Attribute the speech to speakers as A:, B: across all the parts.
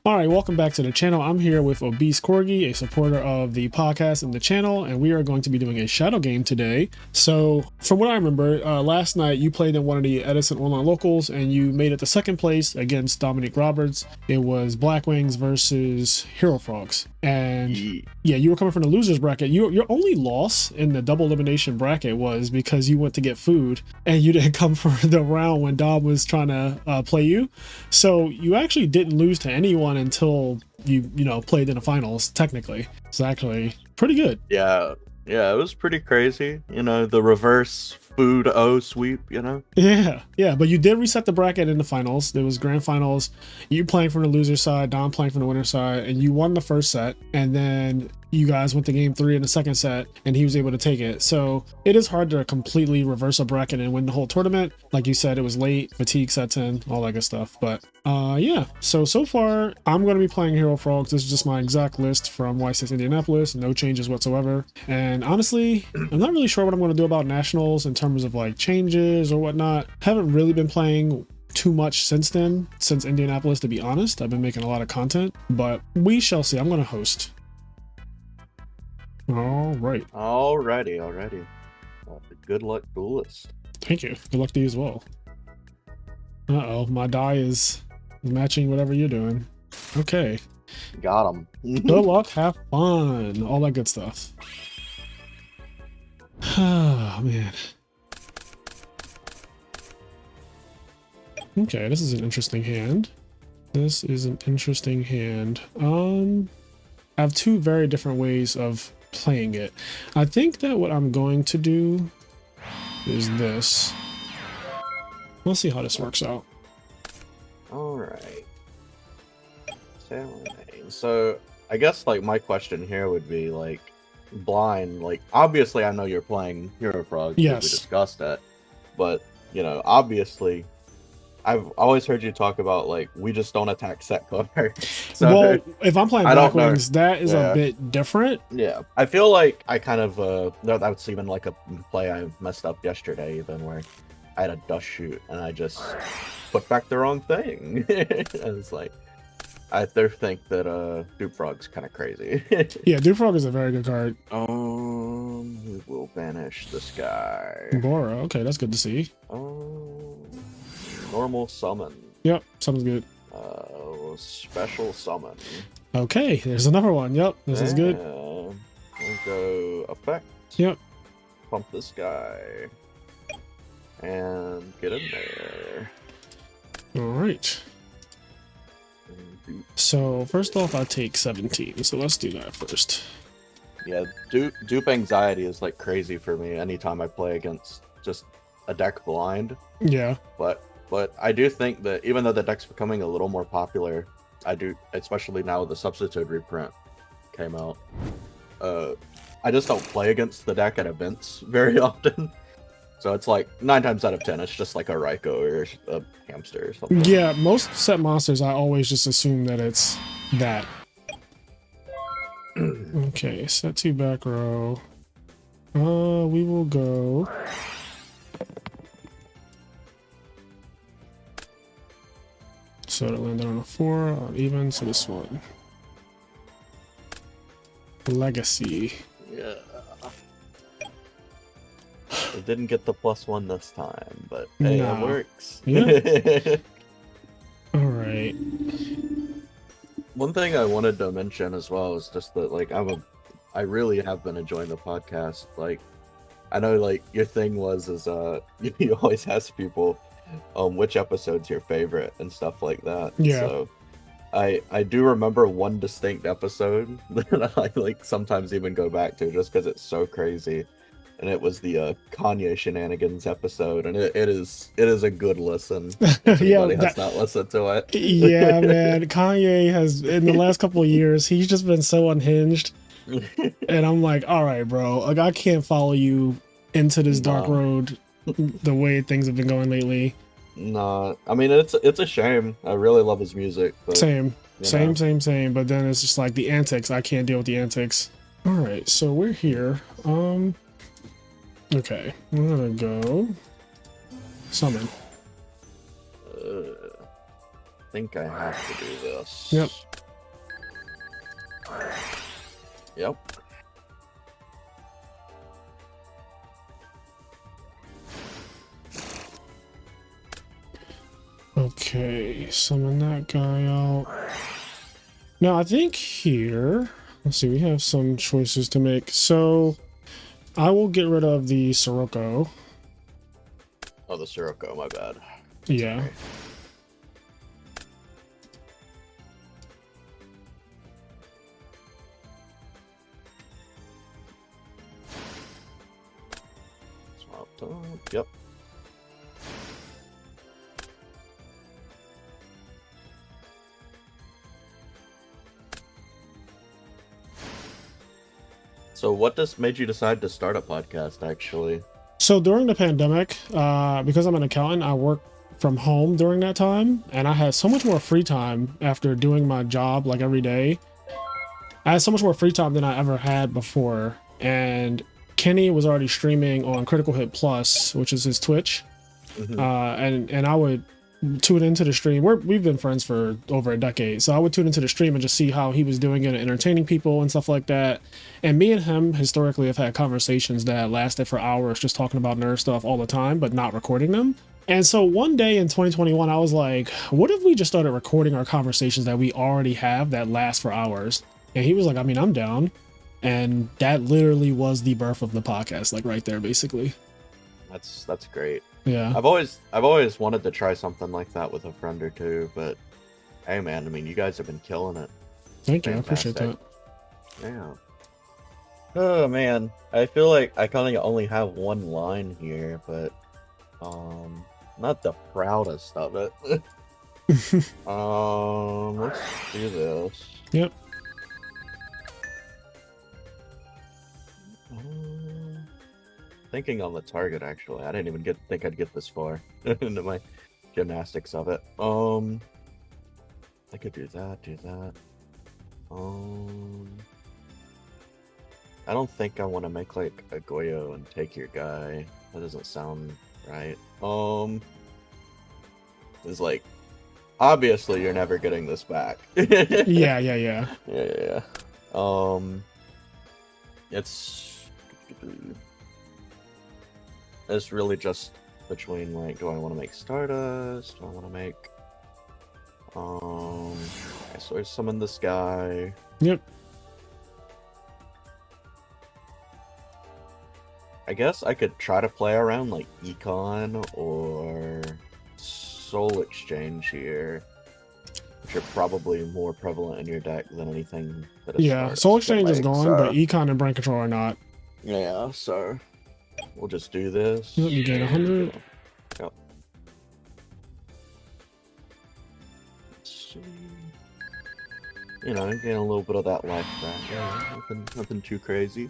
A: All right, welcome back to the channel. I'm here with Obese Corgi, a supporter of the podcast and the channel, and we are going to be doing a shadow game today. So from what I remember, last night you played in one of the Edison online locals and you made it to second place against Dominic Roberts. It was Black Wings versus Hero Frogs. And yeah, you were coming from the losers bracket. Your only loss in the double elimination bracket was because you went to get food and you didn't come for the round when Dom was trying to play you. So you actually didn't lose to anyone until you played in the finals. Technically, it's actually pretty good.
B: Yeah, it was pretty crazy. The reverse food sweep.
A: Yeah, but you did reset the bracket in the finals. There was grand finals, you playing from the loser side, Dom playing from the winner side, and you won the first set, and then you guys went to game 3 in the second set and he was able to take it. So it is hard to completely reverse a bracket and win the whole tournament. Like you said, it was late, fatigue sets in, all that good stuff. But yeah, so far I'm going to be playing Hero Frogs. This is just my exact list from Y6 Indianapolis, no changes whatsoever. And honestly, I'm not really sure what I'm going to do about nationals in terms of like changes or whatnot. Haven't really been playing too much since Indianapolis, to be honest. I've been making a lot of content, but we shall see. I'm going to host. Alrighty.
B: Well, good luck, duelist.
A: Thank you. Good luck to you as well. Uh-oh, my die is matching whatever you're doing. Okay.
B: Got him.
A: Good luck, have fun, all that good stuff. Oh, man. Okay, this is an interesting hand. I have two very different ways of playing it. I think that what I'm going to do is this. We'll see how this works out.
B: All right. So I guess like my question here would be like blind. Like obviously I know you're playing Hero Frog.
A: Yes.
B: We discussed that, but obviously I've always heard you talk about like we just don't attack set cards. So,
A: well, if I'm playing Black Wings, that is a bit different.
B: Yeah, I feel like I kind of that was even like a play I messed up yesterday, even where I had a dust shoot and I just put back the wrong thing. It's like I think that Dupe Frog's kind of crazy.
A: Yeah, Dupe Frog is a very good card.
B: We will banish this guy.
A: Bora, okay, that's good to see.
B: Normal summon.
A: Yep, sounds good.
B: Special summon.
A: Okay, there's another one. Yep, this is good.
B: We'll go effect.
A: Yep.
B: Pump this guy. And get in there.
A: Alright. So, first off, I take 17. So let's do that first.
B: Yeah, dupe anxiety is like crazy for me anytime I play against just a deck blind.
A: Yeah.
B: But I do think that even though the deck's becoming a little more popular, especially now with the substitute reprint came out, I just don't play against the deck at events very often. So it's like 9 times out of 10, it's just like a Raikou or a hamster or something.
A: Yeah, most set monsters, I always just assume that it's that. Okay, set 2 back row. We will go. So it landed on a 4 on even, so this one. Legacy.
B: Yeah. It didn't get the +1 this time, but hey, it works.
A: Yeah. Alright.
B: One thing I wanted to mention as well is just that like I really have been enjoying the podcast. Like I know like your thing is you always ask people which episode's your favorite and stuff like that.
A: Yeah.
B: So I do remember one distinct episode that I like sometimes even go back to just because it's so crazy. And it was the Kanye shenanigans episode, and it is a good listen. If anybody has not listened to it.
A: Yeah, man. Kanye has in the last couple of years, he's just been so unhinged. And I'm like, all right, bro. Like I can't follow you into this dark road the way things have been going lately.
B: No, I mean it's a shame. I really love his music. But,
A: same. But then it's just like the antics. I can't deal with the antics. All right, so we're here. Okay, I'm gonna go summon.
B: I think I have to do this.
A: Yep.
B: Yep.
A: Okay, summon that guy out. Now I think here, let's see, we have some choices to make. So I will get rid of the Sirocco.
B: Oh, the Sirocco, my bad.
A: Yeah.
B: Sorry. Swap top. Yep. So what made you decide to start a podcast, actually?
A: So during the pandemic, because I'm an accountant, I worked from home during that time, and I had so much more free time after doing my job like every day. I had so much more free time than I ever had before, and Kenny was already streaming on Critical Hit Plus, which is his Twitch, and I would tune into the stream. We've been friends for over a decade, so I would tune into the stream and just see how he was doing it, entertaining people and stuff like that. And me and him historically have had conversations that lasted for hours, just talking about nerd stuff all the time, but not recording them. And so one day in 2021, I was like, what if we just started recording our conversations that we already have that last for hours? And he was like, I mean, I'm down. And that literally was the birth of the podcast, like right there, basically.
B: That's great.
A: Yeah.
B: I've always wanted to try something like that with a friend or two, but hey man, I mean, you guys have been killing it.
A: Thank you. I appreciate that.
B: Yeah. Oh man, I feel like I kind of only have one line here, but not the proudest of it. Let's do this.
A: Yep.
B: Thinking on the target, actually. I didn't even think I'd get this far into my gymnastics of it. I could do that. I don't think I want to make like a Goyo and take your guy. That doesn't sound right. It's like, obviously you're never getting this back.
A: Yeah.
B: It's really just between like, do I want to make Stardust? Do I want to make okay, so I summon this guy.
A: Yep.
B: I guess I could try to play around like Econ or Soul Exchange here, which are probably more prevalent in your deck than anything that is Stardust.
A: Soul Exchange is
B: like,
A: gone, but Econ and Brain Control are not.
B: Yeah, so we'll just do this.
A: Yep, you gain 100.
B: Yep. Let's see. You know, gain a little bit of that life back. Yeah, nothing too crazy.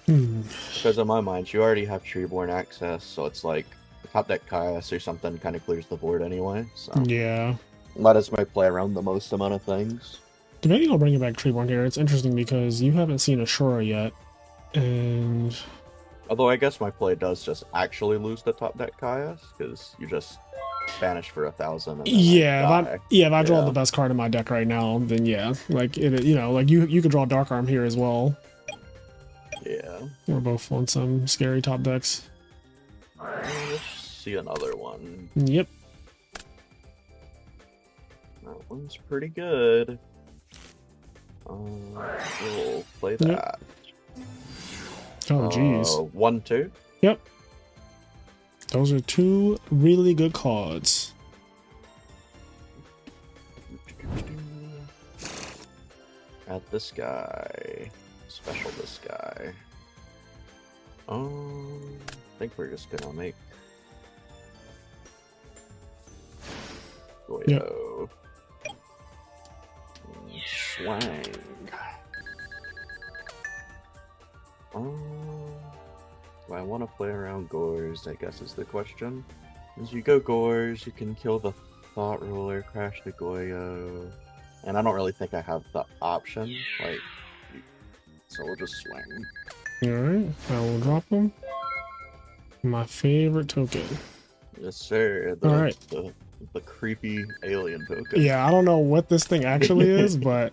B: Because in my mind, you already have Treeborn access, so it's like top deck Kaios or something kind of clears the board anyway. So
A: yeah,
B: let us play around the most amount of things.
A: Maybe I'll bring you back Treeborn here. It's interesting because you haven't seen Ashura yet, and
B: although I guess my play does just actually lose the top deck Kaios because you just banish for 1,000.
A: If I draw the best card in my deck right now, then yeah, like it, you know, like you could draw Dark Arm here as well.
B: Yeah,
A: we're both on some scary top decks.
B: Let's see another one.
A: Yep,
B: that one's pretty good. We'll play that.
A: Oh geez.
B: 1/2.
A: Yep. Those are two really good cards.
B: Add this guy. Special this guy. I think we're just gonna make Goyo. Swang. Do I want to play around Gores, I guess is the question. As you go Gores, you can kill the Thought Ruler, crash the Goyo. And I don't really think I have the option, like, so we'll just swing.
A: Alright, I will drop them. My favorite token.
B: Yes, sir.
A: Alright.
B: The creepy alien token.
A: Yeah, I don't know what this thing actually is, but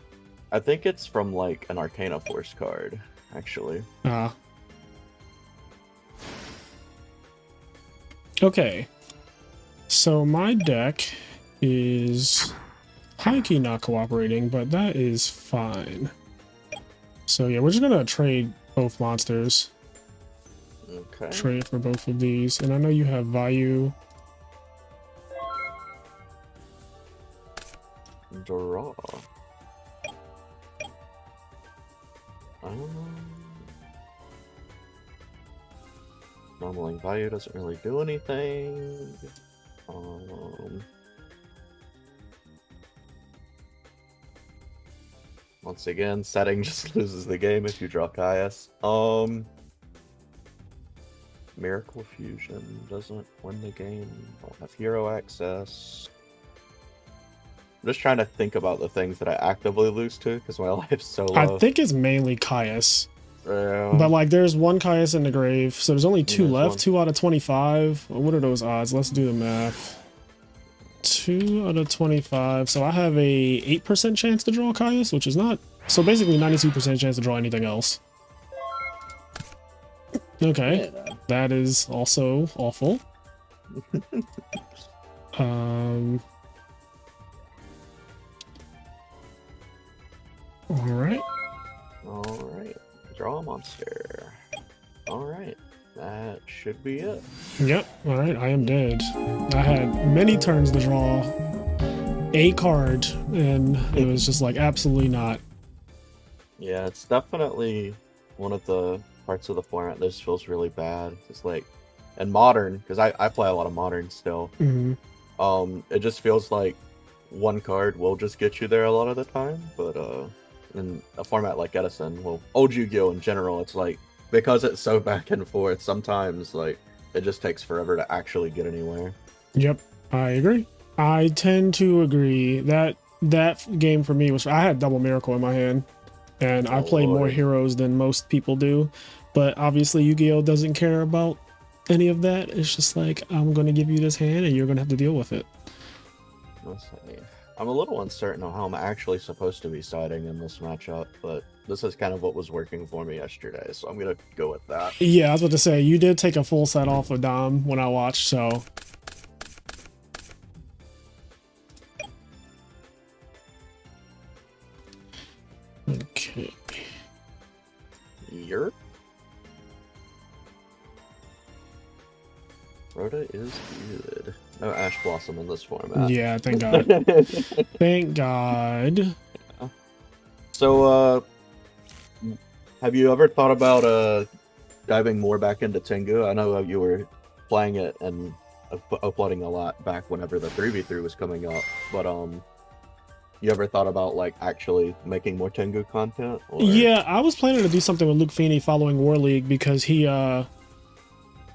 B: I think it's from like an Arcana Force card, actually.
A: Okay. So my deck is high-key not cooperating, but that is fine. So yeah, we're just gonna trade both monsters.
B: Okay.
A: Trade for both of these. And I know you have Vayu.
B: Draw. Normaling value doesn't really do anything. Once again, setting just loses the game if you draw Caius. Miracle Fusion doesn't win the game. Don't have hero access. I'm just trying to think about the things that I actively lose to because my life's so low.
A: I think it's mainly Caius. But like there's one Caius in the grave, so there's only two left. One. 2 out of 25. What are those odds? Let's do the math. 2 out of 25. So I have a 8% chance to draw Caius, which is not... So basically 92% chance to draw anything else. Okay. Yeah. That is also awful. Alright.
B: Alright. Draw a monster. Alright. That should be it.
A: Yep. Alright, I am dead. I had many turns to draw a card, and it was just like, absolutely not.
B: Yeah, it's definitely one of the parts of the format that just feels really bad. It's like, and Modern, because I play a lot of Modern still, it just feels like one card will just get you there a lot of the time, but in a format like Edison, well, old Yu-Gi-Oh! In general, it's like, because it's so back and forth, sometimes like it just takes forever to actually get anywhere.
A: Yep, I agree. I tend to agree that game for me was, I had Double Miracle in my hand, and I play more heroes than most people do, but obviously Yu-Gi-Oh! Doesn't care about any of that. It's just like, I'm going to give you this hand and you're going to have to deal with it.
B: I'm a little uncertain on how I'm actually supposed to be siding in this matchup, but this is kind of what was working for me yesterday, so I'm going to go with that.
A: Yeah, I was about to say, you did take a full set off of Dom when I watched, so... Okay.
B: Yerp. Rhoda is good. No Ash Blossom in this format.
A: Yeah, thank God. Thank God.
B: Yeah. So, have you ever thought about diving more back into Tengu? I know you were playing it and uploading a lot back whenever the 3v3 was coming up, but you ever thought about like actually making more Tengu content? Or...
A: Yeah, I was planning to do something with Luke Feeney following War League because he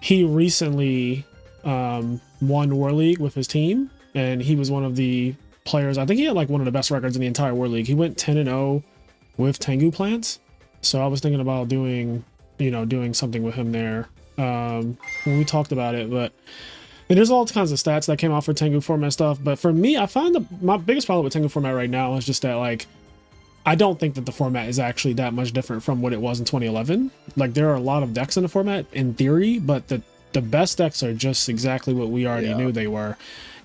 A: recently won War League with his team, and he was one of the players. I think he had like one of the best records in the entire War League. He went 10-0 with Tengu plants, so I was thinking about doing something with him there when we talked about it. But and there's all kinds of stats that came out for Tengu format stuff, but for me, I find my biggest problem with Tengu format right now is just that like I don't think that the format is actually that much different from what it was in 2011. Like there are a lot of decks in the format in theory, but the best decks are just exactly what we already knew they were.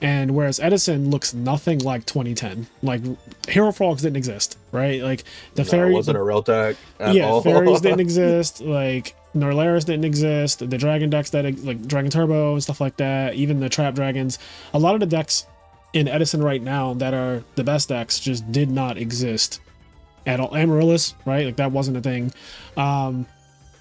A: And whereas Edison looks nothing like 2010, like Hero Frogs didn't exist, right? Like the fairy
B: wasn't a real deck at all.
A: Fairies didn't exist, like Norlaris didn't exist, the Dragon decks that like Dragon Turbo and stuff like that, even the Trap Dragons. A lot of the decks in Edison right now that are the best decks just did not exist at all. Amaryllis, right? Like that wasn't a thing.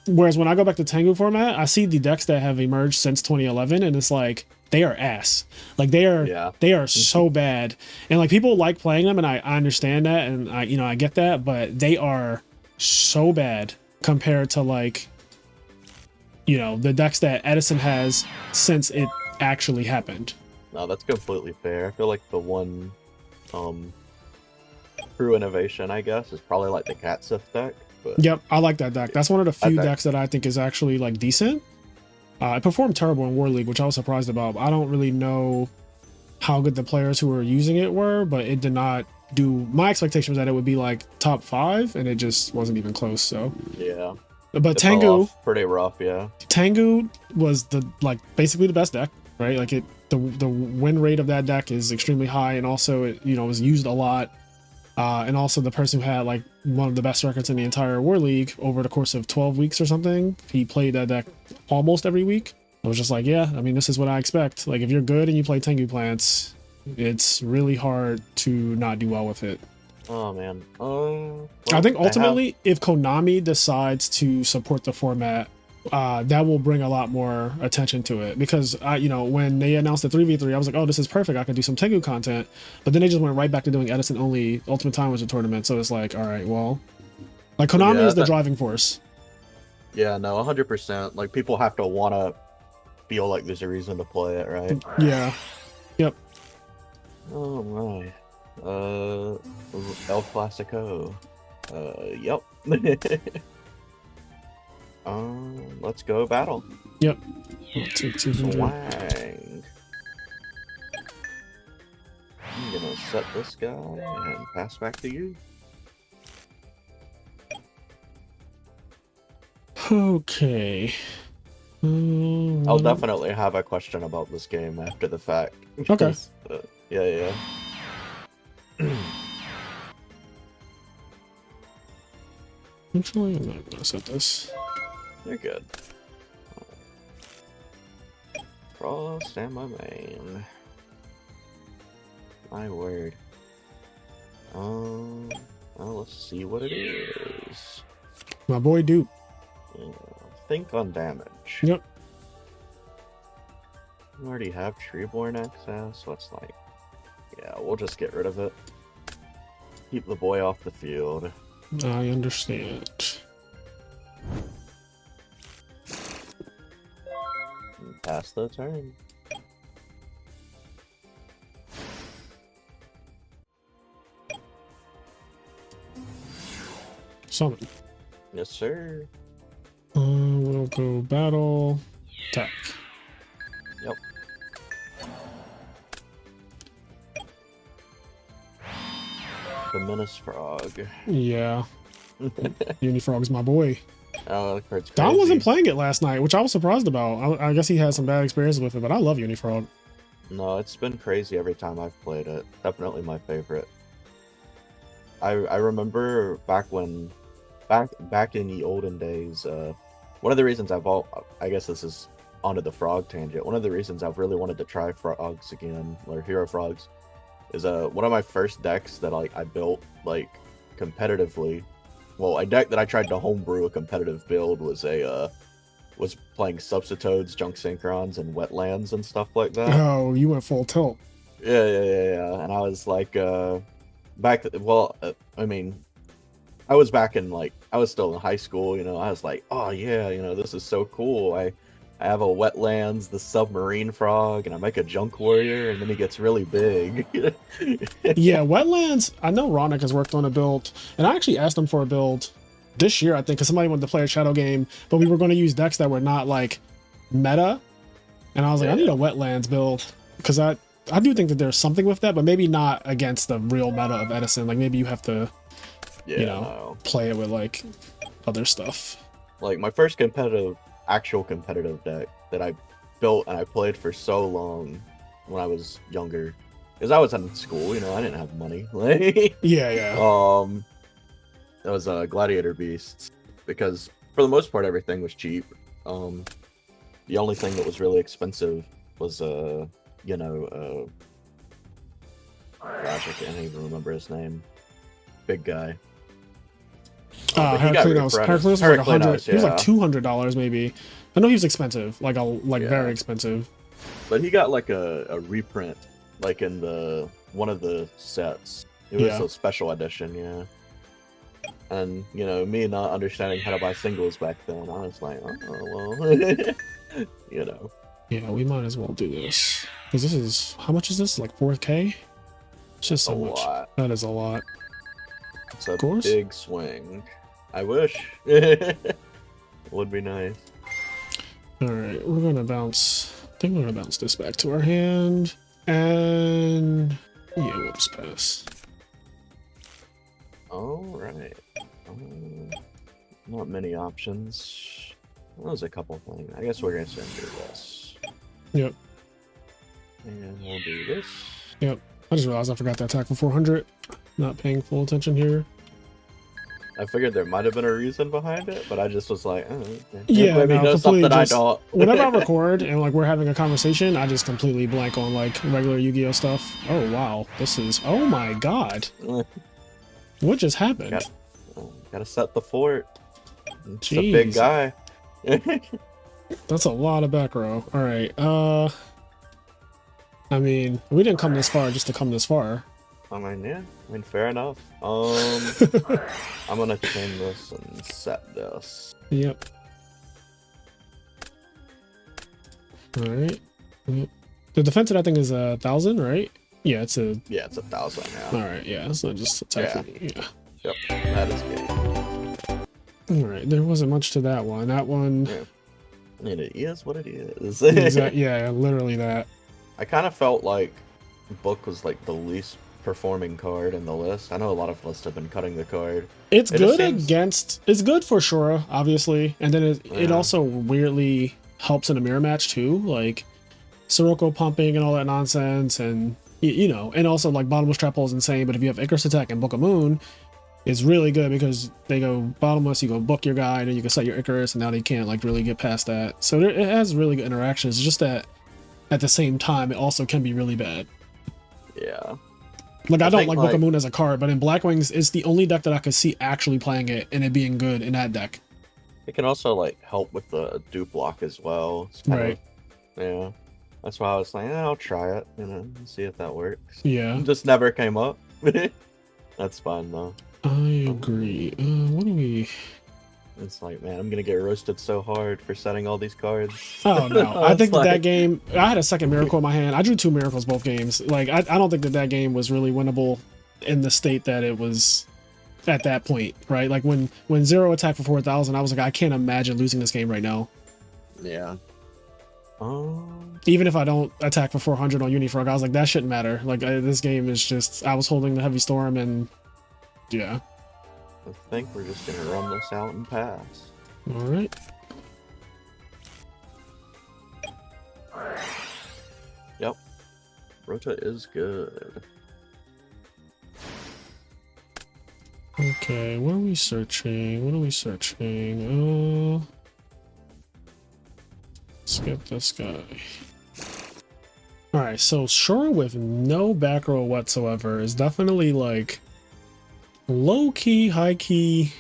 A: Whereas when I go back to Tengu format, I see the decks that have emerged since 2011, and it's like they are ass. Like they are so bad. And like people like playing them, and I understand that, and I get that, but they are so bad compared to like the decks that Edison has since it actually happened.
B: No, that's completely fair. I feel like the one true innovation, I guess, is probably like the Catsif deck. But
A: yep, I like that deck. That's one of the few decks that I think is actually like decent. It performed terrible in War League, which I was surprised about. I don't really know how good the players who were using it were, but it did not do. My expectation was that it would be like top 5, and it just wasn't even close. So
B: Yeah.
A: but
B: It fell
A: Tengu
B: off pretty rough, yeah.
A: Tengu was the like basically the best deck, right? Like the win rate of that deck is extremely high, and also it was used a lot. And also the person who had like one of the best records in the entire War League over the course of 12 weeks or something, he played that deck almost every week. I was just like, yeah, I mean, this is what I expect. Like, if you're good and you play Tengu plants, it's really hard to not do well with it.
B: Oh man.
A: I think ultimately, if Konami decides to support the format, that will bring a lot more attention to it, because when they announced the 3v3, I was like, oh, this is perfect, I can do some Tengu content. But then they just went right back to doing Edison only Ultimate Time Wizard tournament. So it's like, all right, well, like Konami is the driving force.
B: Yeah, no, 100%. Like, people have to want to feel like there's a reason to play it, right?
A: Yeah. Yep.
B: Oh my. El Clasico. Yep. Let's go battle.
A: Yep. 200.
B: Swang. I'm gonna set this guy and pass back to you.
A: Okay.
B: I'll definitely have a question about this game after the fact.
A: Okay.
B: Yeah.
A: Actually, I'm not gonna set this.
B: You're good. Frost and my main. My word. Well, let's see what it is.
A: My boy Duke.
B: Think on damage.
A: Yep.
B: We already have Treeborn access, so it's like, yeah, we'll just get rid of it. Keep the boy off the field.
A: I understand.
B: Pass the turn.
A: Summon.
B: Yes, sir.
A: We'll go battle. Attack.
B: Yep. The Menace Frog.
A: Yeah. Unifrog's my boy.
B: Oh, that card's crazy.
A: Don wasn't playing it last night, which I was surprised about. I guess he had some bad experiences with it, but I love Unifrog.
B: No, it's been crazy every time I've played it. Definitely my favorite. I remember back in the olden days, one of the reasons I guess this is onto the frog tangent. One of the reasons I've really wanted to try frogs again, or hero frogs, is one of my first decks that I built like competitively. Well, a deck that I tried to homebrew a competitive build was playing Substitodes, Junk Synchrons, and Wetlands and stuff like that.
A: Oh, you went full tilt.
B: Yeah. And I was like, I was I was still in high school, I was like, oh yeah, this is so cool. I have a Wetlands, the submarine frog, and I make a junk warrior, and then he gets really big.
A: Yeah, Wetlands, I know Ronick has worked on a build, and I actually asked him for a build this year, I think, because somebody wanted to play a shadow game, but we were going to use decks that were not like meta, and I was like, I need a Wetlands build, because I do think that there's something with that, but maybe not against the real meta of Edison. Like, maybe you have to play it with like other stuff. Like,
B: my first actual competitive deck that I built and I played for so long when I was younger, because I was in school, I didn't have money.
A: Yeah.
B: That was Gladiator Beasts, because for the most part everything was cheap. The only thing that was really expensive was gosh, I can't even remember his name. Big guy.
A: Heraclinos. Heraclinos was like 100. He was like $200 maybe. I know he was expensive, very expensive.
B: But he got like a reprint, like in one of the sets. It was a special edition, yeah. And me not understanding how to buy singles back then, I was like, oh well,
A: Yeah, we might as well do this, because this is, how much is this? Like 4K? It's just so much. That is a lot.
B: It's a big swing. I wish. Would be nice.
A: Alright, we're gonna bounce. I think we're gonna bounce this back to our hand. And yeah, we'll just pass.
B: All right. Not many options. Well, there's a couple things. I guess we're gonna send do this.
A: Yep.
B: And we'll do this.
A: Yep. I just realized I forgot to attack for 400. Not paying full attention here.
B: I figured there might have been a reason behind it, but I just was like, oh, okay.
A: Yeah,
B: maybe
A: no,
B: know something I
A: just,
B: don't.
A: Whenever I record and like we're having a conversation, I just completely blank on like regular Yu-Gi-Oh stuff. Oh wow, this is, oh my god, what just happened?
B: Gotta set the fort. It's
A: Jeez.
B: a big guy.
A: That's a lot of back row. All right. I mean, we didn't come this far just to come this far.
B: I mean, yeah. I mean, fair enough. I'm gonna change this and set this.
A: Yep. All right. Yep. The defense of that thing is 1,000, right? Yeah, it's a.
B: Yeah, it's 1,000 now.
A: All right. Yeah, so just attack.
B: Yeah. Yep, that is good.
A: All right. There wasn't much to that one. That one.
B: Yeah. I mean, it is what it is.
A: Yeah, literally that.
B: I kind of felt like Book was like the least performing card in the list. I know a lot of lists have been cutting the card.
A: It's good against. It's good for Shura, obviously, and then it also weirdly helps in a mirror match too, like Sirocco pumping and all that nonsense, and you know, and also like bottomless trap hole is insane. But if you have Icarus attack and Book of Moon, it's really good because they go bottomless, you go book your guy, and then you can set your Icarus, and now they can't like really get past that. So it has really good interactions. It's just that at the same time, it also can be really bad.
B: Yeah.
A: Like, I don't like Book of Moon as a card, but in Black Wings, it's the only deck that I could see actually playing it and it being good in that deck.
B: It can also, like, help with the dupe block as well.
A: Right.
B: Yeah. That's why I was like, I'll try it, you know, see if that works.
A: Yeah.
B: It just never came up. That's fine, though.
A: I agree. What do we...
B: It's like, man, I'm gonna get roasted so hard for setting all these cards.
A: Oh, no. I think that game... I had a second Miracle in my hand. I drew 2 Miracles both games. Like, I don't think that game was really winnable in the state that it was at that point, right? Like, when Zero attacked for 4,000, I was like, I can't imagine losing this game right now.
B: Yeah.
A: Even if I don't attack for 400 on Unifrog, I was like, that shouldn't matter. Like, this game is just... I was holding the Heavy Storm and... Yeah.
B: I think we're just gonna run this out and pass.
A: Alright.
B: Yep. Rota is good.
A: Okay, what are we searching? What are we searching? Let's get this guy. Alright, so Shura with no back row whatsoever is definitely like low-key, high-key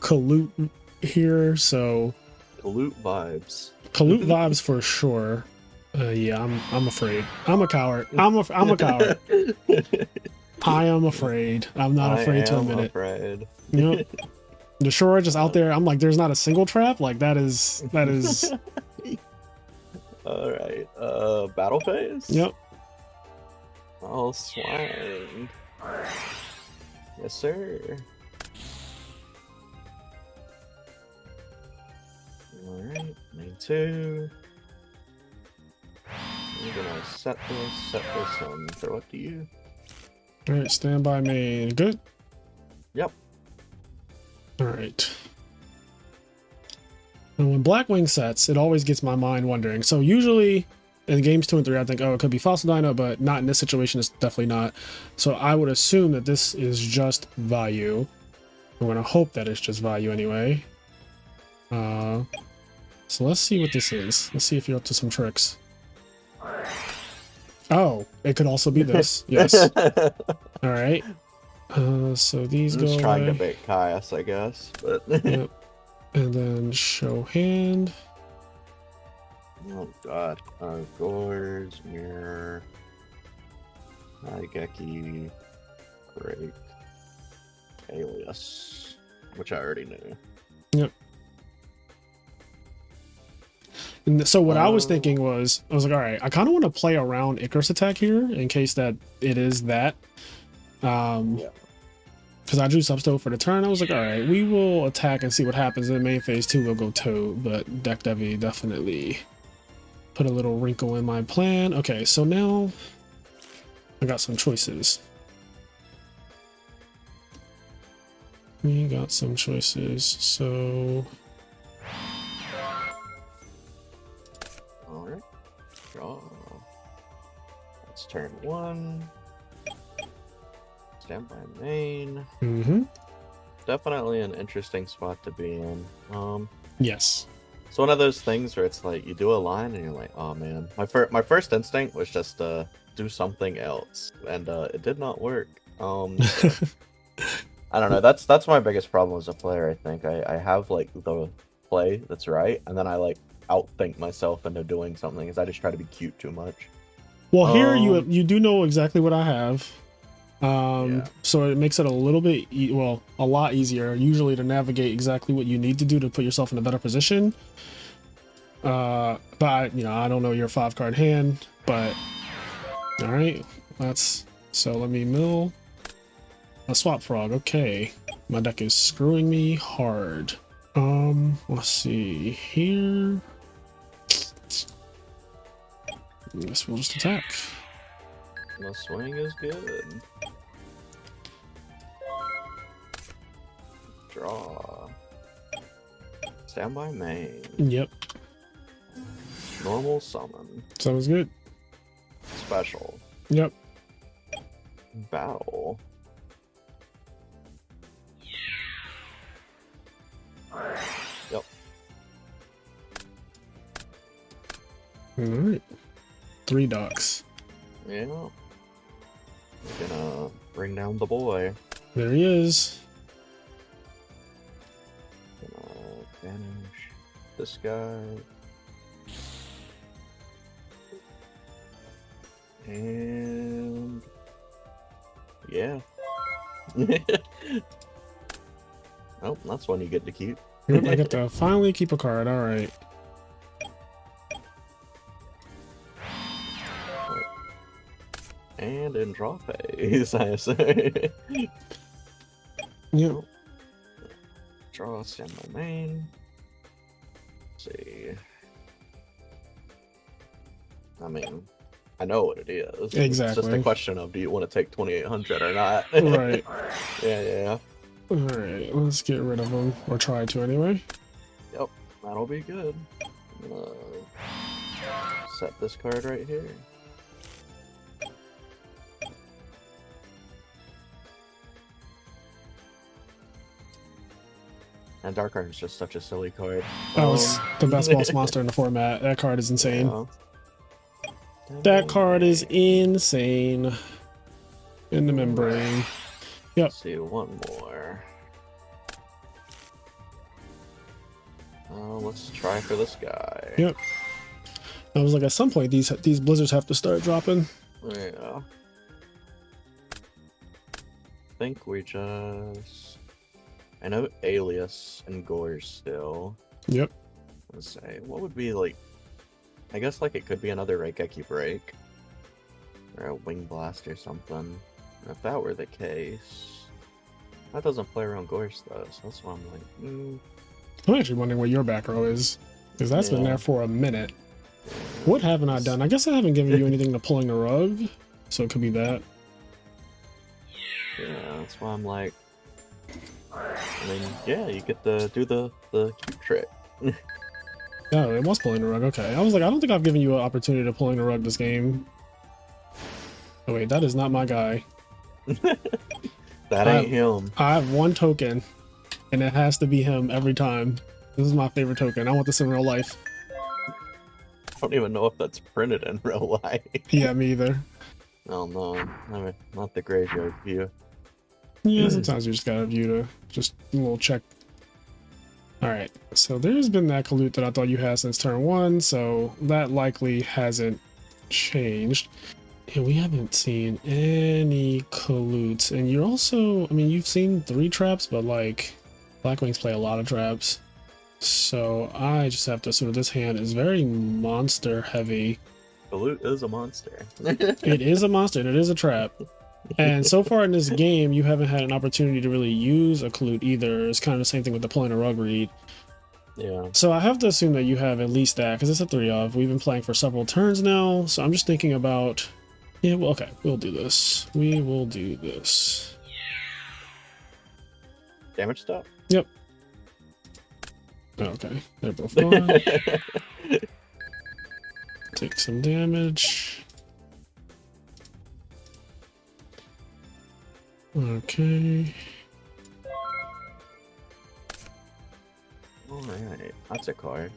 A: Kalut here, so...
B: Kalut vibes.
A: Kalut vibes for sure. Yeah, I'm afraid. I'm a coward. I'm a coward. I am afraid. I'm not afraid to admit it.
B: Afraid.
A: Yep. The Shura just out there, I'm like, there's not a single trap? Like, that is...
B: Alright, battle phase?
A: Yep.
B: Oh, swang. Yes, sir. Alright, main 2. I'm gonna set this, and throw it to you.
A: Alright, stand by main. Good?
B: Yep.
A: Alright. And when Blackwing sets, it always gets my mind wondering. So usually in games 2 and 3, I think, oh, it could be Fossil Dino, but not in this situation. It's definitely not. So I would assume that this is just value. I'm going to hope that it's just value anyway. So let's see what this is. Let's see if you're up to some tricks. Oh, it could also be this. Yes. All right. So these go
B: just trying
A: away.
B: to bait Caius, I guess. But
A: Yep. And then show hand.
B: Oh god. Gores, Mirror, Geki, Break, Alias, which I already knew.
A: Yep. And so what I was thinking was, I was like, all right, I kind of want to play around Icarus attack here in case that it is that.
B: Yeah.
A: Because I drew Substo for the turn. I was like, all right, we will attack and see what happens. In main phase 2, we'll go Toad, but Deck Devi definitely put a little wrinkle in my plan. Okay, so now I got some choices. We got some choices, so...
B: Alright. Draw. Let's turn 1. Stand by main.
A: Mm-hmm.
B: Definitely an interesting spot to be in.
A: Yes.
B: It's one of those things where it's like you do a line and you're like, oh man. My first instinct was just to do something else, and it did not work. I don't know. That's my biggest problem as a player. I think I have like the play that's right, and then I like outthink myself into doing something because I just try to be cute too much.
A: Well, here you do know exactly what I have.
B: Yeah.
A: So it makes it a little bit a lot easier usually to navigate exactly what you need to do to put yourself in a better position. But I don't know your 5-card hand, but all right, so let me mill a swap frog. Okay, my deck is screwing me hard. Let's see here. I guess we'll just attack.
B: The swing is good. Draw. Stand by main.
A: Yep.
B: Normal summon.
A: Sounds good.
B: Special.
A: Yep.
B: Battle. Yep.
A: All right. 3 docks.
B: Yeah. We're gonna bring down the boy.
A: There he is.
B: Gonna banish this guy. And yeah. Oh, that's one you get to keep.
A: Yep, I get to finally keep a card. All right.
B: And in draw phase, I say.
A: Yep.
B: Draw, stand by main. Let's see. I mean, I know what it is.
A: Exactly.
B: It's just a question of do you want to take 2800 or not?
A: Right.
B: Yeah.
A: All right, let's get rid of him, or try to anyway.
B: Yep, that'll be good. I'm gonna set this card right here. And Dark Arm is just such a silly card.
A: That was the best boss monster in the format. That card is insane.
B: Yeah.
A: That card is insane. In the membrane. Yep.
B: Let's see, one more. Let's try for this guy.
A: Yep. I was like, at some point, these blizzards have to start dropping.
B: Yeah. I think we just... I know Alias and Gore still.
A: Yep.
B: Let's say, what would be like... I guess like it could be another Reikeki Break. Or a Wing Blast or something. If that were the case... That doesn't play around Gorse though, so that's why I'm like,
A: I'm actually wondering what your back row is. Because that's been there for a minute. What haven't I done? I guess I haven't given you anything to pulling the rug. So it could be that.
B: Yeah, that's why I'm like... I mean, yeah, you get to do the cute trick.
A: Oh, it was pulling the rug. Okay. I was like, I don't think I've given you an opportunity to pulling the rug this game. Oh wait, that is not my guy.
B: That ain't him.
A: I have one token, and it has to be him every time. This is my favorite token. I want this in real life.
B: I don't even know if that's printed in real life.
A: Yeah, me either.
B: Oh no, I mean, not the graveyard view.
A: Yeah, sometimes you just gotta view to just a little check. Alright, so there's been that Kalut that I thought you had since turn 1, so that likely hasn't changed. And we haven't seen any Kaluts. And you're also, I mean, you've seen 3 traps, but like, Blackwings play a lot of traps. So I just have to assume this hand is very monster heavy.
B: Kalut is a monster.
A: It is a monster and it is a trap. And so far in this game, you haven't had an opportunity to really use a Kalut either. It's kind of the same thing with the pulling a rug read.
B: Yeah.
A: So I have to assume that you have at least that, because it's a 3-of. We've been playing for several turns now, so I'm just thinking about Yeah, well, okay, we'll do this. We will do this.
B: Damage stuff?
A: Yep. Okay, they're both gone. Take some damage. Okay.
B: Alright, that's a card.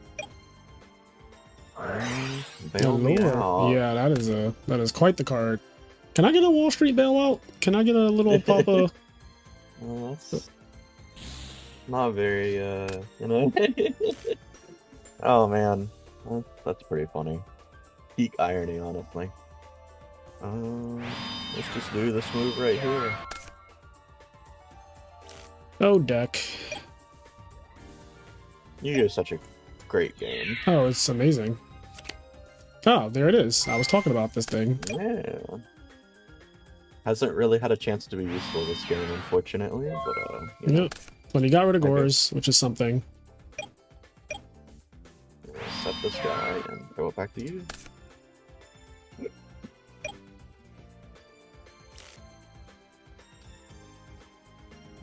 B: Bail me out.
A: Yeah, that is quite the card. Can I get a Wall Street bailout? Can I get a little Papa?
B: Well, that's not very, you know. Oh man, that's pretty funny. Peak irony, honestly. Let's just do this move right here.
A: Oh, deck.
B: YGO is such a great game.
A: Oh, it's amazing. Oh, there it is. I was talking about this thing.
B: Yeah. Hasn't really had a chance to be useful this game, unfortunately, but you know.
A: Yep. But he got rid of Gores, which is something.
B: Set this guy and throw it back to you.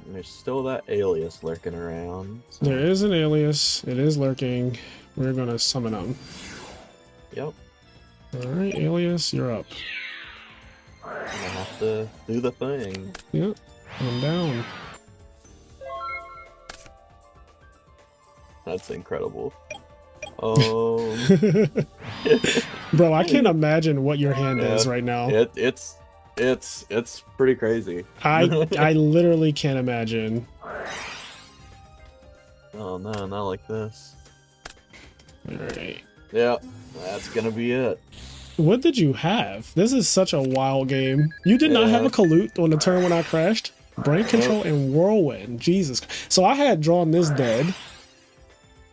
B: And there's still that alias lurking around. So.
A: There is an alias. It is lurking. We're gonna summon him.
B: Yep.
A: Alright, alias, you're up.
B: I have to do the thing.
A: Yep. I'm down.
B: That's incredible. Oh.
A: Bro, I can't imagine what your hand is right now.
B: It's pretty crazy.
A: I literally can't imagine.
B: Oh no, not like this.
A: Alright.
B: Yeah, that's gonna be it.
A: What did you have? This is such a wild game. You did not have a Kalute on the turn when I crashed? Brain Control and Whirlwind. Jesus. So I had drawn this dead.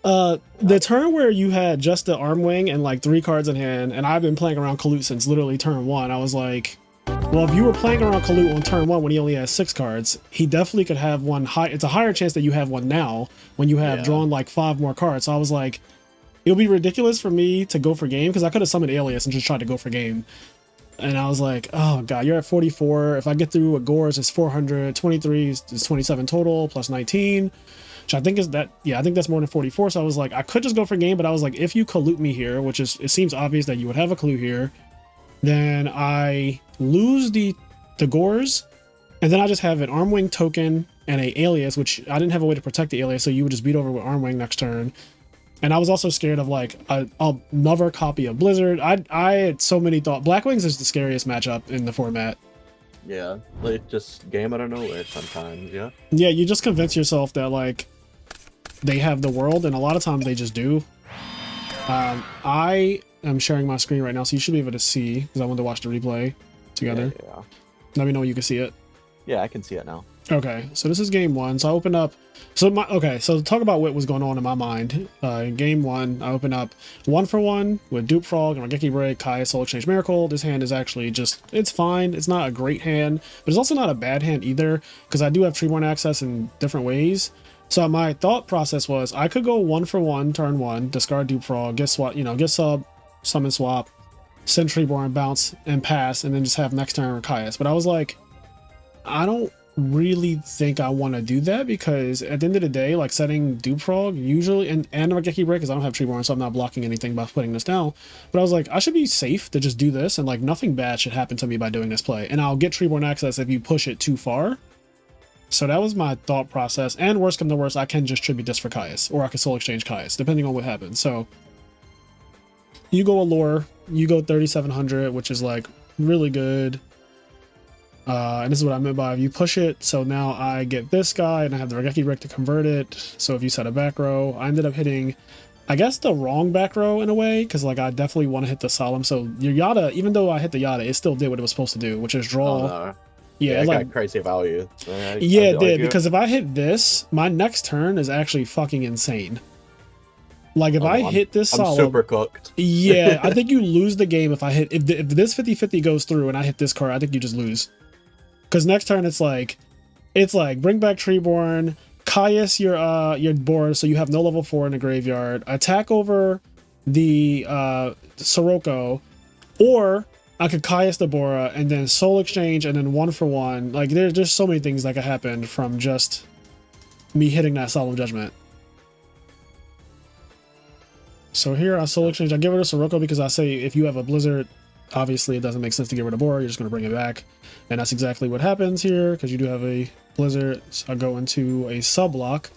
A: The turn where you had just the Arm Wing and like 3 cards in hand, and I've been playing around Kalute since literally turn 1, I was like, well, if you were playing around Kalute on turn 1 when he only has 6 cards, he definitely could have one high. It's a higher chance that you have one now when you have drawn like 5 more cards. So I was like, it would be ridiculous for me to go for game because I could have summoned Alias and just tried to go for game. And I was like, oh god, you're at 44. If I get through with Gores, it's 400. 23 is 27 total plus 19. Which I think is that, yeah, I think that's more than 44. So I was like, I could just go for game, but I was like, if you Kalute me here, which is, it seems obvious that you would have a clue here, then I lose the Gores, and then I just have an Arm Wing token and a alias, which I didn't have a way to protect the alias, so you would just beat over with Arm Wing next turn. And I was also scared of like another copy of Blizzard. I had so many thoughts. Black Wings is the scariest matchup in the format.
B: Yeah, like just game out of nowhere sometimes, yeah?
A: Yeah, you just convince yourself that like they have the world, and a lot of times they just do. I am sharing my screen right now, so you should be able to see, because I wanted to watch the replay together.
B: Yeah.
A: Let me know when you can see it.
B: Yeah, I can see it now.
A: Okay, so this is game 1. So I open up. So talk about what was going on in my mind. Game 1, I open up 1-for-1 with Dupe Frog and Regeki Break, Kai, Soul Exchange Miracle. This hand is actually just, it's fine. It's not a great hand, but it's also not a bad hand either, because I do have Treeborn access in different ways. So my thought process was I could go 1-for-1 turn 1, discard Dupe Frog, get swap, get sub, summon swap, send Treeborn, bounce, and pass, and then just have next turn Caius. But I was like, I don't really think I want to do that, because at the end of the day, like setting Dupe Frog usually and Regeki Break, because I don't have Treeborn, so I'm not blocking anything by putting this down. But I was like, I should be safe to just do this, and like nothing bad should happen to me by doing this play, and I'll get Treeborn access if you push it too far. So that was my thought process. And worst come to worst, I can just tribute this for Caius, or I can Soul Exchange Caius, depending on what happens. So you go Allure, you go 3700, which is like really good. And this is what I meant by if you push it. So now I get this guy, and I have the Regeki Brick to convert it. So if you set a back row, I ended up hitting, I guess, the wrong back row in a way, because like I definitely want to hit the Solemn. So your Yada, even though I hit the Yada, it still did what it was supposed to do, which is draw.
B: Oh, no.
A: Yeah,
B: it
A: like
B: got crazy value.
A: Yeah, it did, because if I hit this, my next turn is actually fucking insane. Like if I hit this
B: I'm
A: Solemn,
B: super cooked.
A: Yeah, I think you lose the game if I hit, if this 50-50 goes through and I hit this card, I think you just lose. Because next turn it's like bring back Treeborn, Caius your board, so you have no level 4 in the graveyard, attack over the Sirocco, or I could Caius Deborah and then Soul Exchange and then 1-for-1. Like there's so many things that could happen from just me hitting that Solemn Judgment. So here I Soul Exchange. I give rid of Sirocco because I say if you have a Blizzard, obviously it doesn't make sense to get rid of Bora. You're just going to bring it back. And that's exactly what happens here because you do have a Blizzard. So I go into a sub-lock.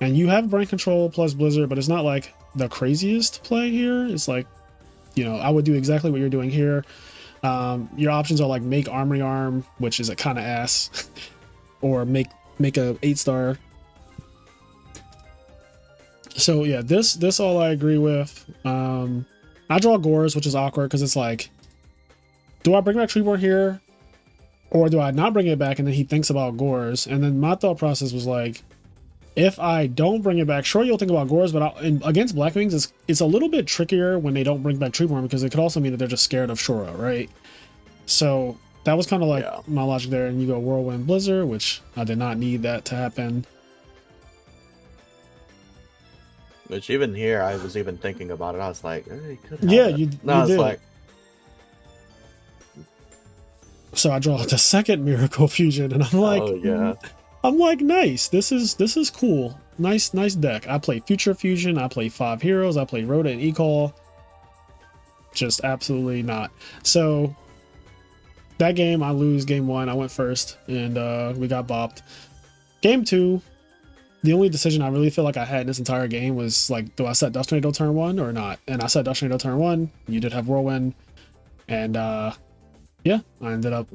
A: And you have Brain Control plus Blizzard, but it's not like the craziest play here. It's like, you know, I would do exactly what you're doing here. Your options are like make Armory Arm, which is a kind of ass, or make a 8-star. So yeah, this all I agree with. I draw Gores, which is awkward because it's like, do I bring back Treeborn here, or do I not bring it back? And then he thinks about Gores, and then my thought process was like, if I don't bring it back, sure, you'll think about Gores, but against Blackwings, it's a little bit trickier when they don't bring back Treeborn because it could also mean that they're just scared of Shora, right? So that was kind of like my logic there. And you go Whirlwind Blizzard, which I did not need that to happen.
B: Which even here, I was even thinking about it. I was like, you could have
A: Yeah,
B: it.
A: you
B: No,
A: did.
B: it's like,
A: so I draw the second Miracle Fusion, and I'm like,
B: oh yeah.
A: I'm like, nice. This is cool. Nice deck. I play Future Fusion. I play 5 heroes. I play Rhoda and Ecall. Just absolutely not. So that game, I lose game 1. I went first, and we got bopped. Game 2, the only decision I really feel like I had in this entire game was like, do I set Dust Tornado turn 1 or not? And I set Dust Tornado turn 1. You did have Whirlwind, and yeah, I ended up.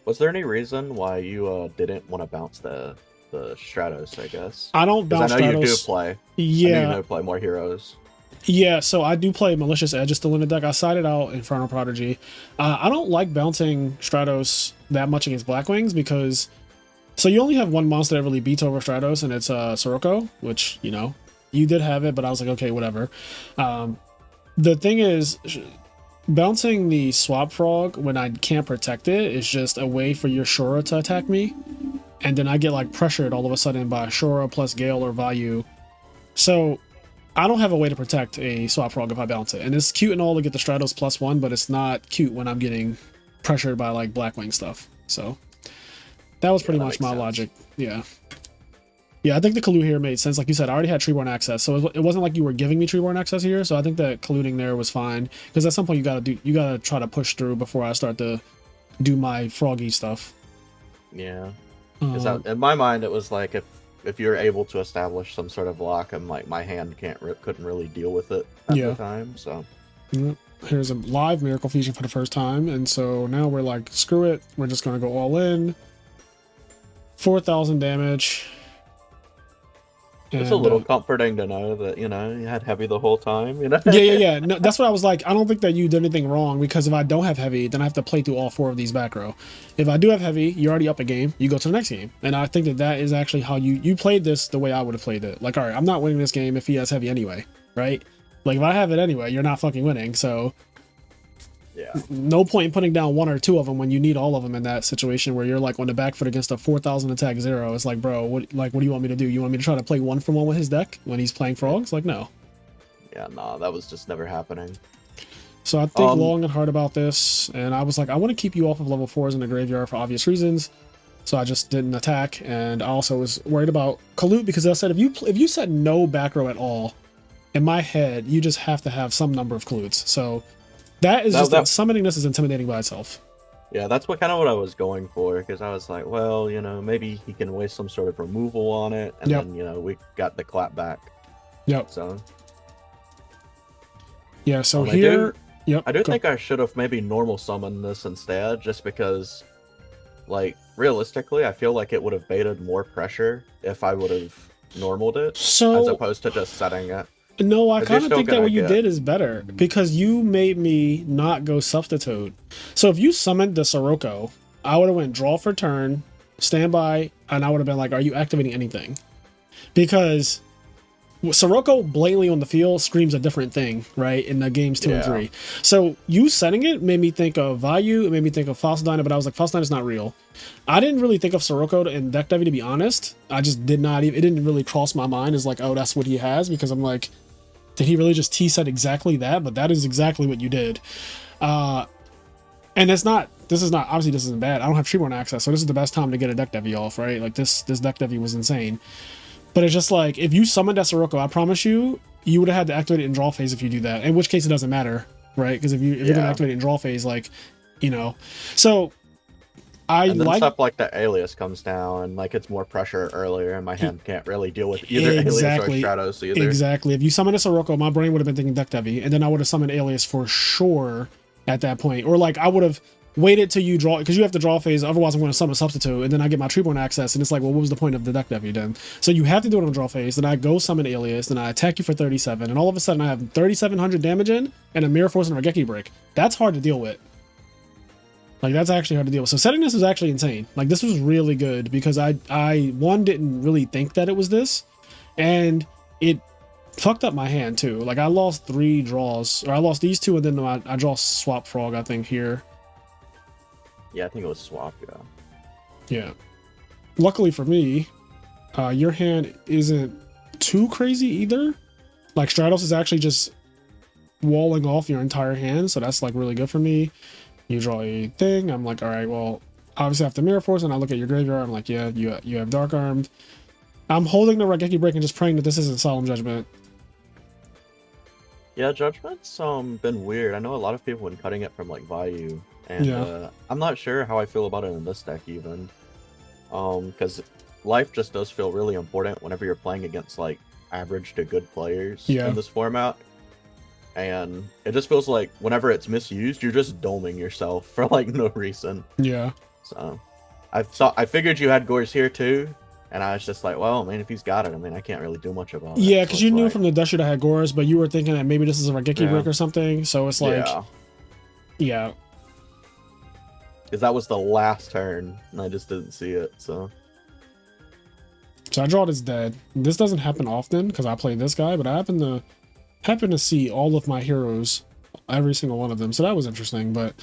B: Was there any reason why you didn't want to bounce the Stratos, I guess?
A: I don't bounce Stratos.
B: I know you do play.
A: Yeah.
B: I know you play more heroes.
A: Yeah, so I do play Malicious Edge still in the deck. I sided out Infernal Prodigy. I don't like bouncing Stratos that much against Blackwings because... So you only have one monster that really beats over Stratos, and it's Sirocco, which, you know, you did have it, but I was like, okay, whatever. The thing is... Bouncing the Swap Frog when I can't protect it is just a way for your Shora to attack me. And then I get like pressured all of a sudden by Shora plus Gale or Vayu. So I don't have a way to protect a Swap Frog if I bounce it. And it's cute and all to get the Stratos +1, but it's not cute when I'm getting pressured by like Blackwing stuff. So that was pretty much my logic. Yeah. Yeah, I think the collude here made sense. Like you said, I already had Treeborn access, so it wasn't like you were giving me Treeborn access here. So I think that colluding there was fine because at some point you gotta try to push through before I start to do my froggy stuff.
B: Yeah, because in my mind it was like if you're able to establish some sort of lock, I'm like my hand couldn't really deal with it at the time. So
A: here's a live Miracle Fusion for the first time, and so now we're like, screw it, we're just gonna go all in. 4,000 damage.
B: It's a little comforting to know that, you know, you had heavy the whole time, you know?
A: Yeah. No, that's what I was like. I don't think that you did anything wrong because if I don't have heavy, then I have to play through all 4 of these back row. If I do have heavy, you're already up a game. You go to the next game. And I think that is actually how you played this the way I would have played it. Like, all right, I'm not winning this game if he has heavy anyway, right? Like, if I have it anyway, you're not fucking winning. So,
B: yeah,
A: no point in putting down 1 or 2 of them when you need all of them in that situation where you're like on the back foot against a 4,000 attack 0. It's like, bro, what do you want me to do? You want me to try to play 1-for-1 with his deck when he's playing frogs? Like, no.
B: Yeah, no, that was just never happening.
A: So I think long and hard about this, and I was like, I want to keep you off of level 4s in the graveyard for obvious reasons. So I just didn't attack, and I also was worried about Kalut because I said if you set no back row at all, in my head, you just have to have some number of Kalutes. So that is summoning this is intimidating by itself.
B: Yeah, that's what I was going for, because I was like, well, you know, maybe he can waste some sort of removal on it, and then, you know, we got the clap back.
A: Yep.
B: So.
A: Yeah, so here...
B: I do think I should have maybe normal summoned this instead, just because, like, realistically, I feel like it would have baited more pressure if I would have normaled it, as opposed to just setting it.
A: No, I kind of think that what you did is better, because you made me not go substitute. So if you summoned the Sirocco, I would have went draw for turn, standby, and I would have been like, are you activating anything? Because Sirocco blatantly on the field screams a different thing, right, in the games 2 and 3. So you setting it made me think of Vayu, it made me think of Falsadina, but I was like, Falsadina is not real. I didn't really think of Sirocco in deck Devi, to be honest. I just did not even, it didn't really cross my mind as like, oh, that's what he has, because I'm like, did he really just T-set exactly that? But that is exactly what you did. And this isn't bad. I don't have Treeborn access, so this is the best time to get a deck devy off, right? Like this deck devy was insane. But it's just like, if you summoned that Sirocco, I promise you would have had to activate it in draw phase if you do that. In which case it doesn't matter, right? Because if you're gonna activate it in draw phase, like, So
B: and then stuff like the Alias comes down, and like it's more pressure earlier, and my hand can't really deal with either Alias or Stratos either.
A: Exactly. If you summon a Sirocco, my brain would have been thinking deck devy, and then I would have summoned Alias for sure at that point. Or like I would have waited till you draw, because you have to draw phase, otherwise I'm going to summon a substitute, and then I get my Treeborn access, and it's like, well, what was the point of the deck devy then? So you have to do it on draw phase, then I go summon Alias, then I attack you for 37, and all of a sudden I have 3,700 damage in, and a Mirror Force and a Raigeki Break. That's hard to deal with. Like, that's actually hard to deal with. So setting this was actually insane. Like, this was really good, because I didn't really think that it was this, and it fucked up my hand too. Like, I lost 3 draws, or I lost these 2, and then I draw Swap Frog, I think, here.
B: Yeah, I think it was Swap, yeah.
A: Yeah. Luckily for me, your hand isn't too crazy either. Like, Stratos is actually just walling off your entire hand, so that's, like, really good for me. You draw a thing, I'm like, all right, well, obviously I have to Mirror Force, and I look at your graveyard, I'm like, yeah, you have Dark Armed. I'm holding the Raigeki Break and just praying that this isn't Solemn Judgment.
B: Yeah, Judgment's been weird. I know a lot of people have been cutting it from, like, Vayu. And I'm not sure how I feel about it in this deck even, because life just does feel really important whenever you're playing against like average to good players in this format, and it just feels like whenever it's misused, you're just doming yourself for like no reason.
A: Yeah.
B: So I figured you had Gores here too, and I was just like, well, man, if he's got it, I mean, I can't really do much about it.
A: Yeah, because you knew from the Dusher that had Gores, but you were thinking that maybe this is a Raigeki Break or something. So it's like, yeah.
B: Because that was the last turn, and I just didn't see it, so
A: I draw this dead. This doesn't happen often, because I play this guy, but I happen to see all of my heroes, every single one of them, so that was interesting, but,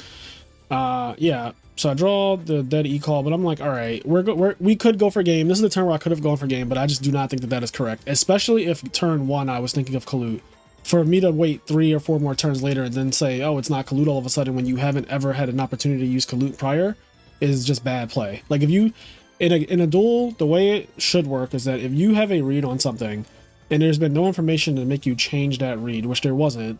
A: yeah. So I draw the dead E-Call, but I'm like, all right, we could go for game. This is the turn where I could have gone for game, but I just do not think that is correct, especially if turn 1 I was thinking of Kalut. For me to wait 3 or 4 more turns later and then say, oh, it's not Kalut all of a sudden when you haven't ever had an opportunity to use Kalut prior is just bad play. Like, if you, in a duel, the way it should work is that if you have a read on something and there's been no information to make you change that read, which there wasn't,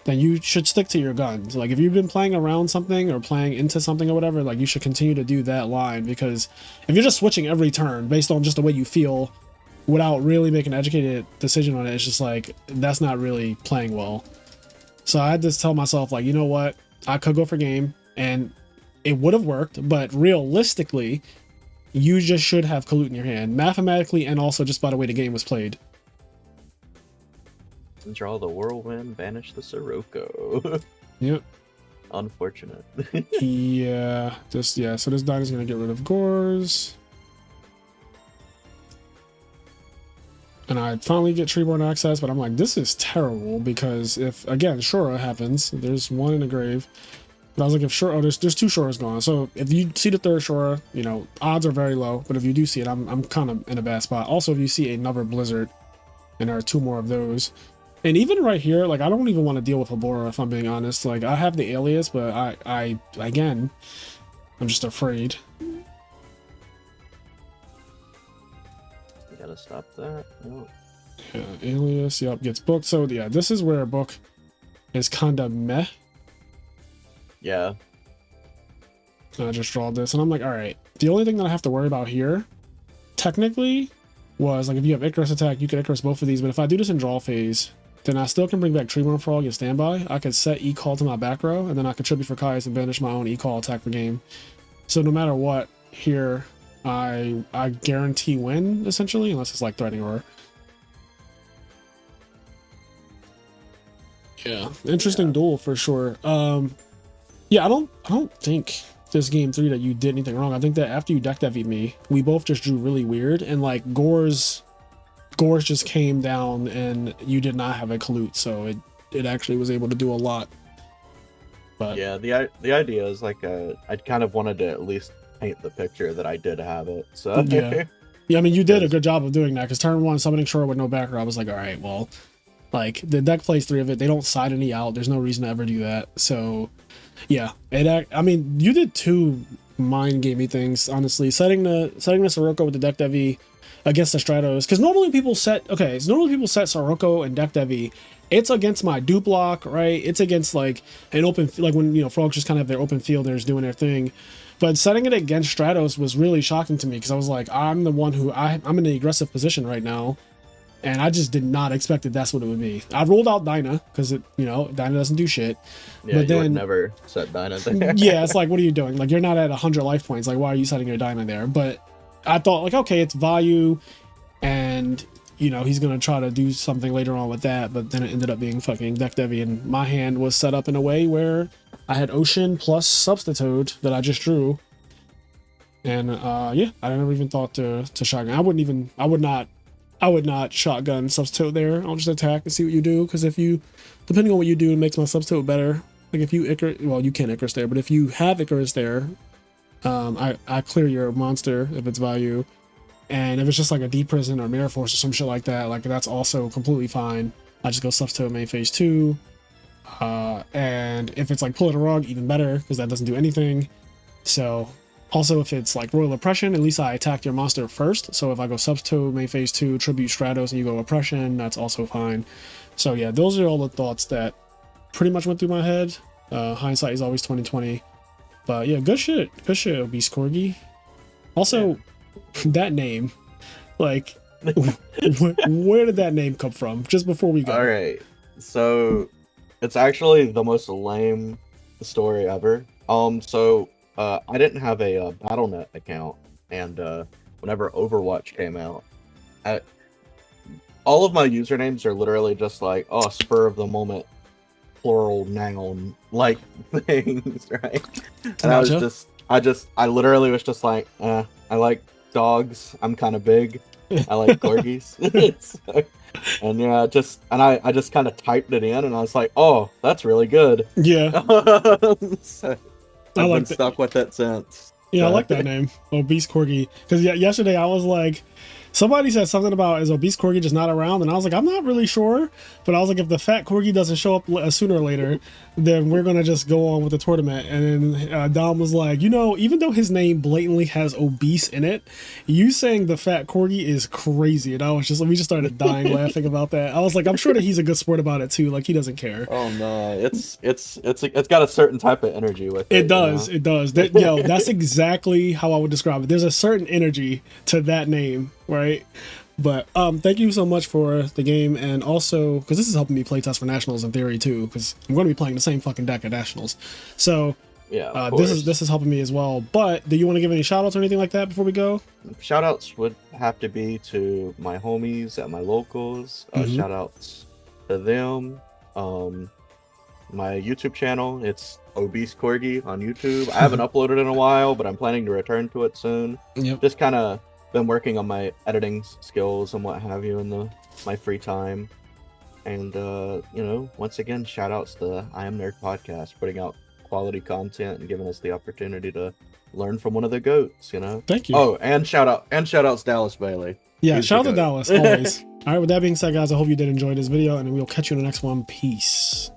A: then you should stick to your guns. Like, if you've been playing around something or playing into something or whatever, like, you should continue to do that line, because if you're just switching every turn based on just the way you feel without really making an educated decision on it, it's just like, that's not really playing well. So I had to tell myself, like, you know what, I could go for game, and it would have worked, but realistically, you just should have Kalut in your hand, mathematically, and also just by the way the game was played.
B: Draw the Whirlwind, banish the Sirocco.
A: Yep.
B: Unfortunate.
A: Yeah, so this Dyna's gonna get rid of Gores. And I finally get Treeborn access, but I'm like, this is terrible, because if, again, Shura happens, there's 1 in the grave. But I was like, if Shura, there's 2 Shuras gone. So if you see the 3rd Shura, odds are very low. But if you do see it, I'm kind of in a bad spot. Also, if you see another Blizzard, and there are 2 more of those. And even right here, like, I don't even want to deal with Habora, if I'm being honest. Like, I have the Alias, but again, I'm just afraid.
B: Gotta stop that. Oh.
A: Yeah, Alias, yep, gets booked. So yeah, this is where a book is kinda meh.
B: Yeah.
A: And I just draw this, and I'm like, all right, the only thing that I have to worry about here, technically, was like, if you have Icarus attack, you can Icarus both of these, but if I do this in draw phase, then I still can bring back Treeborn Frog and standby. I could set E-Call to my back row, and then I could tribute for Kai's and banish my own E-Call attack for game. So no matter what, here, I guarantee win, essentially, unless it's like Threatening Roar. Yeah, interesting duel for sure. Yeah, I don't think this game 3 that you did anything wrong. I think that after you deck devied me, we both just drew really weird, and like Gores just came down, and you did not have a Kalut, so it actually was able to do a lot. But
B: yeah, the idea is like I kind of wanted to at least paint the picture that I did have it. So
A: yeah, I mean, you did a good job of doing that, because turn 1 summoning Shura with no backer, I was like, all right, well, Like the deck plays 3 of it. They don't side any out. There's no reason to ever do that. So yeah, I mean, you did 2 mind gamey things, honestly. Setting the Sirocco with the deck Devi against the Stratos, because normally people set Sirocco and deck Devi. It's against my dupe block, right? It's against like an open, like when, you know, frogs just kind of have their open fielders doing their thing. But setting it against Stratos was really shocking to me, because I was like, I'm the one who I'm in the aggressive position right now, and I just did not expect that that's what it would be. I rolled out Dinah because it, you know, Dinah doesn't do shit.
B: Yeah,
A: but
B: you
A: then
B: would never set Dinah there.
A: yeah, it's like, what are you doing? Like, you're not at 100 life points. Like, why are you setting your Dinah there? But I thought, like, okay, it's value, and you know, he's gonna try to do something later on with that, but then it ended up being fucking deck Devi, and my hand was set up in a way where I had Ocean plus Substitute that I just drew, and yeah, I never even thought to shotgun. I would not shotgun Substitute there. I'll just attack and see what you do, because if you, depending on what you do, it makes my Substitute better. Like if you Icarus, well, you can't Icarus there, but if you have Icarus there, I clear your monster if it's value. And if it's just like a Deep Prison or Mirror Force or some shit like that, like that's also completely fine. I just go Substitute main phase 2. And if it's like Pull It a Rug, even better, because that doesn't do anything. So also if it's like Royal Oppression, at least I attack your monster first. So if I go Substitute main phase 2, Tribute Stratos, and you go Oppression, that's also fine. So yeah, those are all the thoughts that pretty much went through my head. Hindsight is always 20/20. But yeah, good shit, Obese Corgi. Also, yeah. That name, like, where did that name come from? Just before we go.
B: All right, so it's actually the most lame story ever. So I didn't have a BattleNet account, and whenever Overwatch came out, all of my usernames are literally just like, oh, spur of the moment, plural noun like things, right? And gotcha. I literally was just like, I like dogs. I'm kind of big. I like corgis. And yeah, I just kind of typed it in, and I was like, oh, that's really good.
A: Yeah.
B: So I've been stuck with it since.
A: Yeah, I like that name, Obese Corgi. Because yesterday I was like, somebody said something about, is Obese Corgi just not around? And I was like, I'm not really sure. But I was like, if the fat Corgi doesn't show up sooner or later, then we're going to just go on with the tournament. And then Dom was like, you know, even though his name blatantly has obese in it, you saying the fat Corgi is crazy. And we just started dying laughing about that. I was like, I'm sure that he's a good sport about it too. Like, he doesn't care.
B: Oh no, it's got a certain type of energy with it.
A: It does. You know? It does. Yo, that's exactly how I would describe it. There's a certain energy to that name. Right, but thank you so much for the game, and also because this is helping me playtest for nationals in theory too, because I'm going to be playing the same fucking deck at nationals. So yeah, this is helping me as well. But do you want to give any shout outs or anything like that before we go?
B: Shout outs would have to be to my homies at my locals. Shout outs to them. My YouTube channel, it's Obese Corgi on YouTube. I haven't uploaded in a while, but I'm planning to return to it soon.
A: Yep.
B: Just kind of been working on my editing skills and what have you in my free time. And you know, once again, shout outs to IMNerdpodcast, putting out quality content and giving us the opportunity to learn from one of the goats, you know.
A: Thank you.
B: Oh, and shout outs Dallas Bailey.
A: Yeah, shout out to Dallas always. All right, with that being said, guys, I hope you did enjoy this video, and we'll catch you in the next one. Peace.